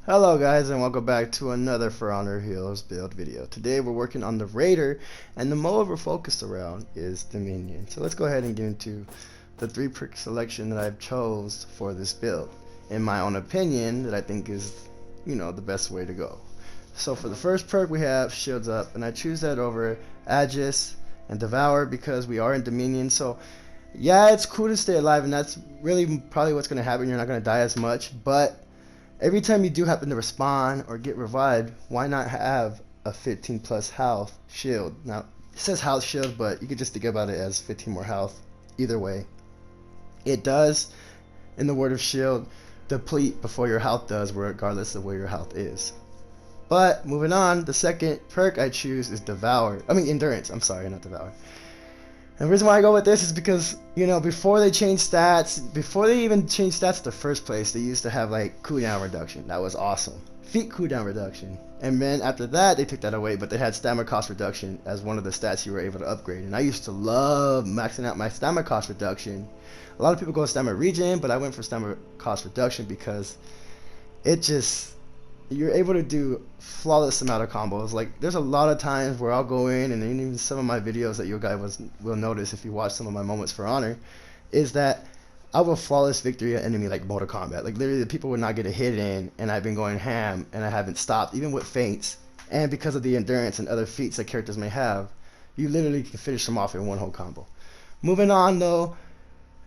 Hello guys, and welcome back to another For Honor Heroes build video. Today we're working on the Raider, and the mode we're focused around is Dominion. So let's go ahead and get into the 3-perk selection that I've chose for this build. In my own opinion, that I think is, the best way to go. So for the first perk we have Shields Up, and I choose that over Aegis and Devour because we are in Dominion. So yeah, it's cool to stay alive, and that's really probably what's going to happen. You're not going to die as much, but every time you do happen to respawn or get revived, why not have a 15 plus health shield? Now, it says health shield, but you could just think about it as 15 more health. Either way, it does, in the word of shield, deplete before your health does, regardless of where your health is. But moving on, the second perk I choose is Endurance. I'm sorry, not Devour. And the reason why I go with this is because, before they changed stats, before they even changed stats in the first place, they used to have like cooldown reduction. That was awesome. Feat cooldown reduction. And then after that, they took that away, but they had stamina cost reduction as one of the stats you were able to upgrade. And I used to love maxing out my stamina cost reduction. A lot of people go stamina regen, but I went for stamina cost reduction because you're able to do flawless amount of combos. Like, there's a lot of times where I'll go in, and even some of my videos that you guys will notice if you watch some of my moments for honor, is that I will flawless victory an enemy like Mortal Kombat. Like, literally, the people would not get a hit in, and I've been going ham, and I haven't stopped, even with feints. And because of the endurance and other feats that characters may have, you literally can finish them off in one whole combo. Moving on, though,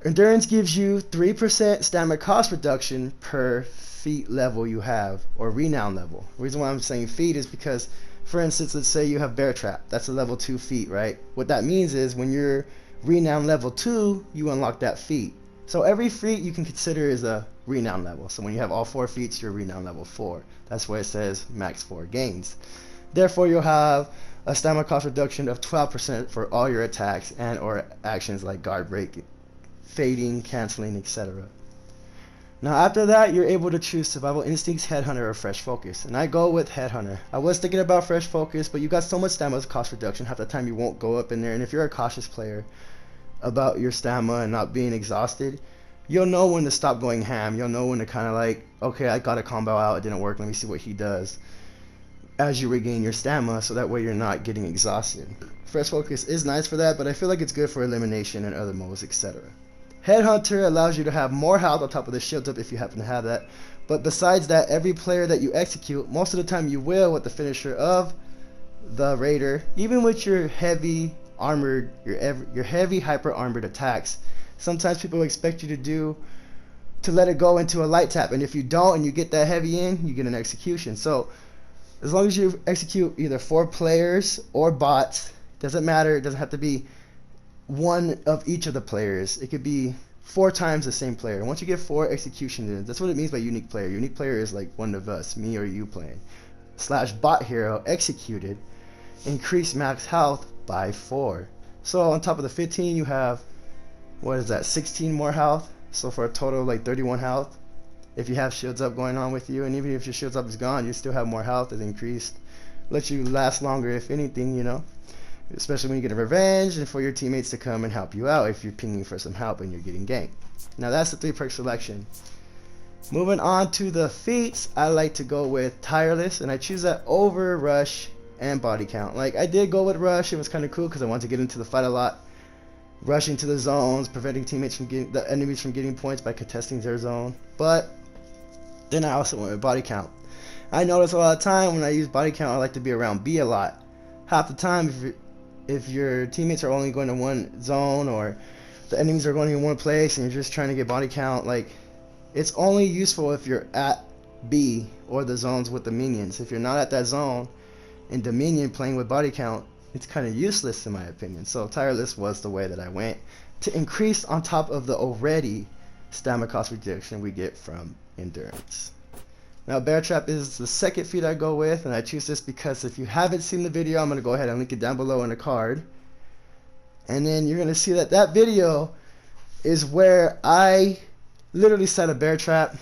endurance gives you 3% stamina cost reduction per feat level you have, or renown level. The reason why I'm saying feat is because, for instance, let's say you have Bear Trap. That's a level 2 feat, right? What that means is when you're renown level 2, you unlock that feat. So every feat you can consider is a renown level. So when you have all 4 feats, you're renown level 4. That's why it says max 4 gains. Therefore, you'll have a stamina cost reduction of 12% for all your attacks and or actions like guard break, fading, canceling, etc. Now after that, you're able to choose Survival Instincts, Headhunter, or Fresh Focus. And I go with Headhunter. I was thinking about Fresh Focus, but you got so much stamina cost reduction, half the time you won't go up in there. And if you're a cautious player about your stamina and not being exhausted, you'll know when to stop going ham. You'll know when to kind of like, okay, I got a combo out, it didn't work, let me see what he does, as you regain your stamina, so that way you're not getting exhausted. Fresh Focus is nice for that, but I feel like it's good for elimination and other modes, etc. Headhunter allows you to have more health on top of the shield up if you happen to have that. But besides that, every player that you execute, most of the time you will with the finisher of the Raider, even with your heavy armored, your heavy hyper armored attacks, sometimes people expect you to let it go into a light tap, and if you don't and you get that heavy in, you get an execution. So as long as you execute either 4 players or bots, doesn't matter, it doesn't have to be one of each of the players. It could be 4 times the same player. Once you get 4 executions, that's what it means by unique player. Unique player is like one of us, me or you playing. / bot hero executed, increase max health by 4. So on top of the 15, you have, what is that, 16 more health. So for a total of like 31 health. If you have shields up going on with you, and even if your shields up is gone, you still have more health. It's increased. Lets you last longer, if anything, especially when you get a revenge, and for your teammates to come and help you out if you're pinging for some help and you're getting ganked. Now that's the 3-perk selection. Moving on to the feats, I like to go with Tireless, and I choose that over Rush and Body Count. Like, I did go with Rush. It was kind of cool because I wanted to get into the fight a lot, rushing to the zones, preventing the enemies from getting points by contesting their zone. But then I also went with Body Count. I notice a lot of time when I use Body Count, I like to be around B a lot. Half the time, if your teammates are only going to one zone, or the enemies are going in one place and you're just trying to get body count, like, it's only useful if you're at B or the zones with the minions. If you're not at that zone in Dominion playing with body count, it's kind of useless in my opinion. So Tireless was the way that I went to increase on top of the already stamina cost reduction we get from endurance. Now Bear Trap is the second feat I go with, and I choose this because if you haven't seen the video, I'm going to go ahead and link it down below in the card. And then you're going to see that video is where I literally set a bear trap,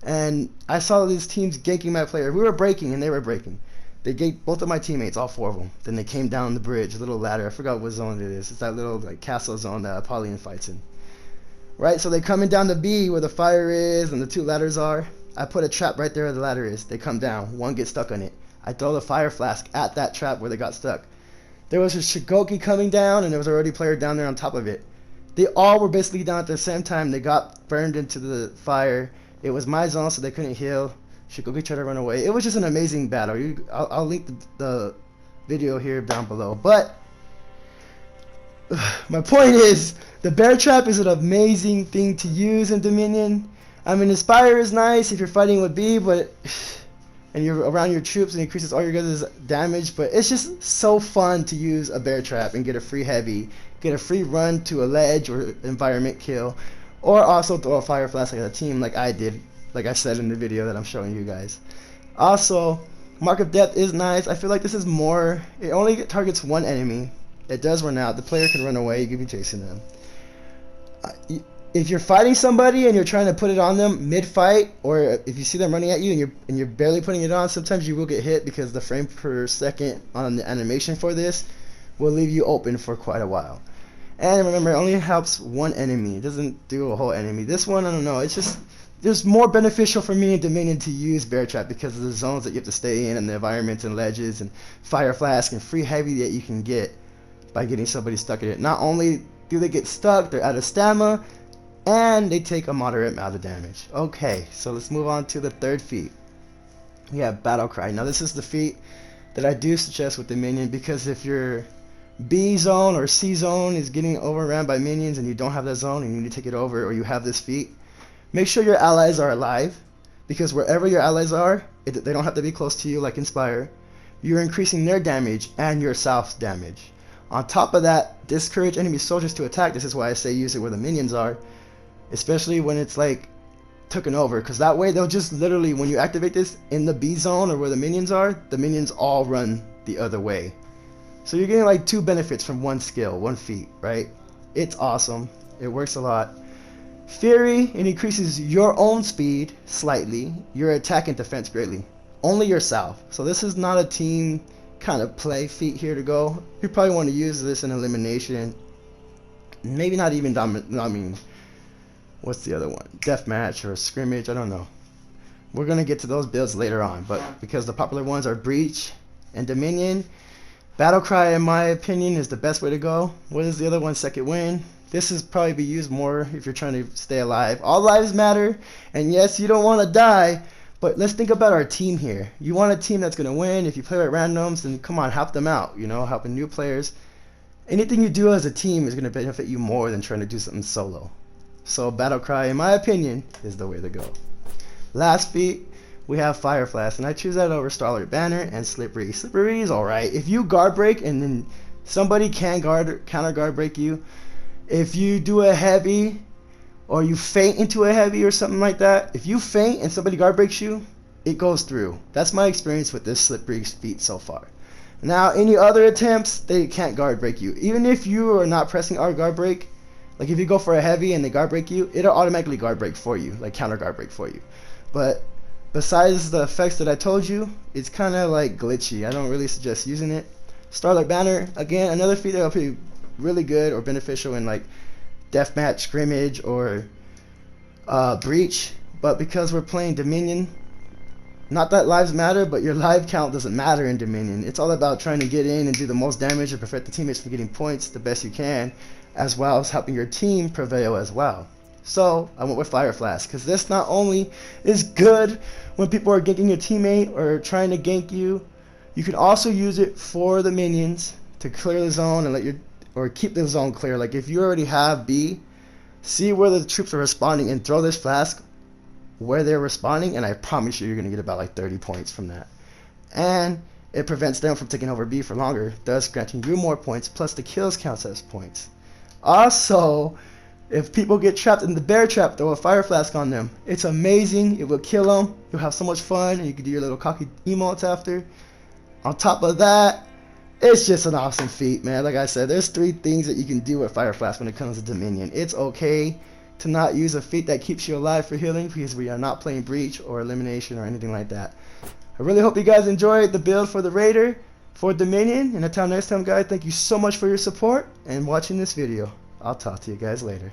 and I saw these teams ganking my player. We were breaking and they were breaking. They ganked both of my teammates, all 4 of them. Then they came down the bridge, a little ladder. I forgot what zone it is. It's that little like castle zone that Apollyon fights in. Right, so they're coming down to B where the fire is and the 2 ladders are. I put a trap right there where the ladder is. They come down. One gets stuck on it. I throw the fire flask at that trap where they got stuck. There was a Shigoki coming down, and there was already a player down there on top of it. They all were basically down at the same time. They got burned into the fire. It was my zone, so they couldn't heal. Shigoki tried to run away. It was just an amazing battle. I'll link the video here down below. But my point is, the bear trap is an amazing thing to use in Dominion. I mean, Inspire is nice if you're fighting with B, and you're around your troops and increases all your guys' damage, but it's just so fun to use a bear trap and get a free heavy, get a free run to a ledge or environment kill, or also throw a fire flask like a team like I did, like I said in the video that I'm showing you guys. Also, Mark of Death is nice. I feel like this is more, it only targets one enemy. It does run out. The player can run away. You could be chasing them. If you're fighting somebody and you're trying to put it on them mid-fight, or if you see them running at you and you're barely putting it on, sometimes you will get hit because the frame per second on the animation for this will leave you open for quite a while. And remember, it only helps one enemy. It doesn't do a whole enemy. This one, I don't know. It's just, there's more beneficial for me in Dominion to use bear trap because of the zones that you have to stay in and the environments and ledges and fire flask and free heavy that you can get by getting somebody stuck in it. Not only do they get stuck, they're out of stamina, and they take a moderate amount of damage. Okay, so let's move on to the third feat. We have Battle Cry. Now this is the feat that I do suggest with the minion, because if your B zone or C zone is getting overrun by minions and you don't have that zone and you need to take it over, or you have this feat, make sure your allies are alive, because wherever your allies are, they don't have to be close to you like Inspire. You're increasing their damage and yourself's damage. On top of that, discourage enemy soldiers to attack. This is why I say use it where the minions are, especially when it's like taken over, because that way they'll just literally, when you activate this in the B zone or where the minions are, the minions all run the other way. So you're getting like two benefits from one skill, one feat, right? It's awesome. It works a lot. Fury, it increases your own speed slightly, your attack and defense greatly. Only yourself. So this is not a team kind of play feat here to go. You probably want to use this in elimination. Maybe not even, I mean, what's the other one? Deathmatch or scrimmage, I don't know. We're going to get to those builds later on, but because the popular ones are Breach and Dominion, Battle Cry, in my opinion, is the best way to go. What is the other one? Second Wind. This is probably be used more if you're trying to stay alive. All lives matter, and yes, you don't want to die, but let's think about our team here. You want a team that's going to win. If you play with randoms, then come on, help them out, you know, helping new players. Anything you do as a team is going to benefit you more than trying to do something solo. So Battle Cry, in my opinion, is the way to go. Last feat, we have Fire Flask, and I choose that over Starlight Banner and Slippery. Slippery is alright. If you guard break and then somebody can counter guard break you, if you do a heavy or you feint into a heavy or something like that, if you feint and somebody guard breaks you, it goes through. That's my experience with this Slippery feat so far. Now, any other attempts, they can't guard break you. Even if you are not pressing R guard break, like if you go for a heavy and they guard break you, it'll automatically guard break for you, like counter guard break for you. But besides the effects that I told you, it's kind of like glitchy. I don't really suggest using it. Starlight Banner, again, another feat that will be really good or beneficial in like deathmatch, scrimmage, or breach. But because we're playing Dominion, not that lives matter, but your live count doesn't matter in Dominion. It's all about trying to get in and do the most damage and prevent the teammates from getting points the best you can, as well as helping your team prevail as well. So I went with Fire Flask, because this not only is good when people are ganking your teammate or trying to gank you, you can also use it for the minions to clear the zone and or keep the zone clear. Like if you already have B, see where the troops are responding and throw this flask where they're responding, and I promise you, you're gonna get about like 30 points from that. And it prevents them from taking over B for longer, thus granting you more points, plus the kills counts as points. Also, if people get trapped in the bear trap, throw a Fire Flask on them. It's amazing. It will kill them. You'll have so much fun, and you can do your little cocky emotes after. On top of that, it's just an awesome feat, man. Like I said, there's 3 things that you can do with Fire Flask when it comes to Dominion. It's okay to not use a feat that keeps you alive for healing, because we are not playing Breach or Elimination or anything like that. I really hope you guys enjoyed the build for the Raider, for Dominion, and until next time, guys, thank you so much for your support and watching this video. I'll talk to you guys later.